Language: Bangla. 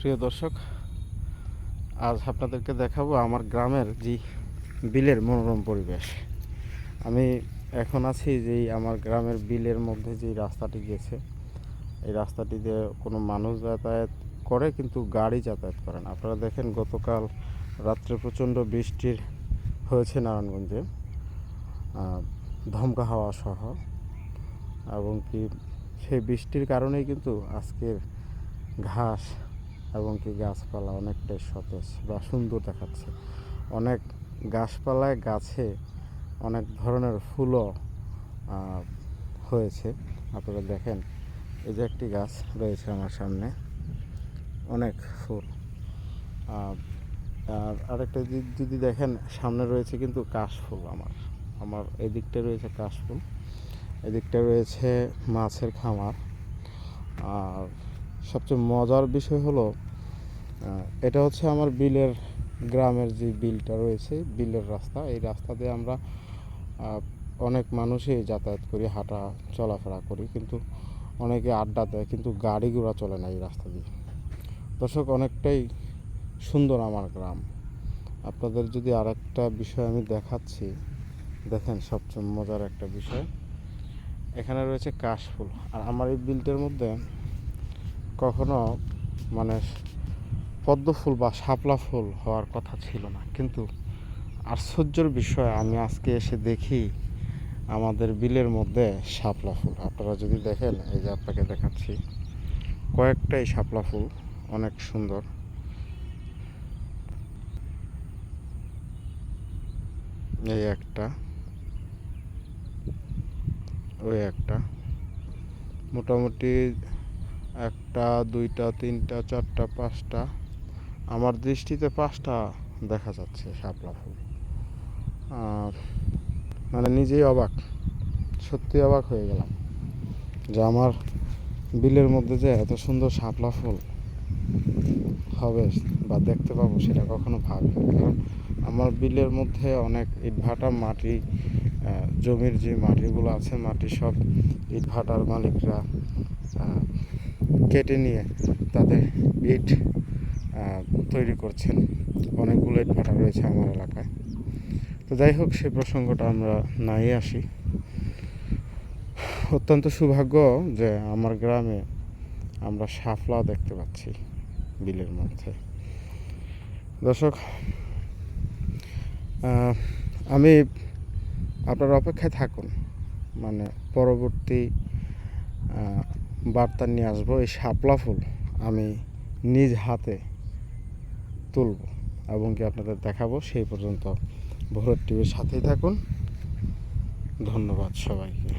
প্রিয় দর্শক, আজ আপনাদেরকে দেখাবো আমার গ্রামের যে বিলের মনোরম পরিবেশ। আমি এখন আছি যেই আমার গ্রামের বিলের মধ্যে যেই রাস্তাটি গেছে, এই রাস্তাটি দিয়ে কোনো মানুষ যাতায়াত করে কিন্তু গাড়ি যাতায়াত করে না। আপনারা দেখেন, গতকাল রাত্রে প্রচণ্ড বৃষ্টির হয়েছে নারায়ণগঞ্জে, ধমকা হাওয়া সহ, এবং কি সেই বৃষ্টির কারণেই কিন্তু আজকের ঘাস এবং কি গাছপালা অনেকটাই সতেজ বা সুন্দর দেখাচ্ছে। অনেক গাছপালায় গাছে অনেক ধরনের ফুলও হয়েছে। আপনারা দেখেন, এই যে একটি গাছ রয়েছে আমার সামনে, অনেক ফুল। আর আরেকটা যদি দেখেন, সামনে রয়েছে কিন্তু কাশফুল। আমার এই দিকটা রয়েছে কাশফুল, এদিকটা রয়েছে মাছের খামার। আর সবচেয়ে মজার বিষয় হলো, এটা হচ্ছে আমার বিলের গ্রামের যে বিলটা রয়েছে, বিলের রাস্তা। এই রাস্তা দিয়ে আমরা অনেক মানুষই যাতায়াত করি, হাঁটা চলাফেরা করি, কিন্তু অনেকে আড্ডা দেয়, কিন্তু গাড়ি ঘোড়া চলে না এই রাস্তা দিয়ে। দর্শক, অনেকটাই সুন্দর আমার গ্রাম। আপনাদের যদি আরেকটা বিষয় আমি দেখাচ্ছি, দেখেন, সবচেয়ে মজার একটা বিষয়, এখানে রয়েছে কাশফুল। আর আমার এই বিলটার মধ্যে কখনো মানে পদ্ম ফুল বা শাপলা ফুল হওয়ার কথা ছিল না, কিন্তু আশ্চর্যের বিষয়, আমি আজকে এসে দেখি আমাদের বিলের মধ্যে শাপলা ফুল। আপনারা যদি দেখেন, এই যে আপনাকে দেখাচ্ছি কয়েকটাই শাপলা ফুল, অনেক সুন্দর। এই একটা, ওই একটা, মোটামুটি একটা, দুইটা, তিনটা, চারটা, পাঁচটা, আমার দৃষ্টিতে পাঁচটা দেখা যাচ্ছে শাপলা ফুল। মানে নিজেই অবাক, সত্যি অবাক হয়ে গেলাম যে আমার বিলের মধ্যে যে এত সুন্দর শাপলা ফুল হবে বা দেখতে পাবো, সেটা কখনো ভাবিনি। কারণ আমার বিলের মধ্যে অনেক ইটভাটা মাটি, জমির যে মাটিগুলো আছে, মাটি সব ইটভাটার মালিকরা কেটে নিয়ে তাদের ইট তৈরি করছেন। অনেকগুলো ইটভাটা রয়েছে আমার এলাকায়। তো যাই হোক, সেই প্রসঙ্গটা আমরা নাই আসি। অত্যন্ত সৌভাগ্য যে আমার গ্রামে আমরা শাপলা দেখতে পাচ্ছি বিলের মধ্যে। দর্শক, আমি আপনার অপেক্ষায় থাকুন, মানে পরবর্তী বার্তা নিয়ে আসবো। এই শাপলা ফুল আমি নিজ হাতে তুলব এবং কি আপনাদের দেখাবো। সেই পর্যন্ত ভোরের টিভির সাথেই থাকুন। ধন্যবাদ সবাইকে।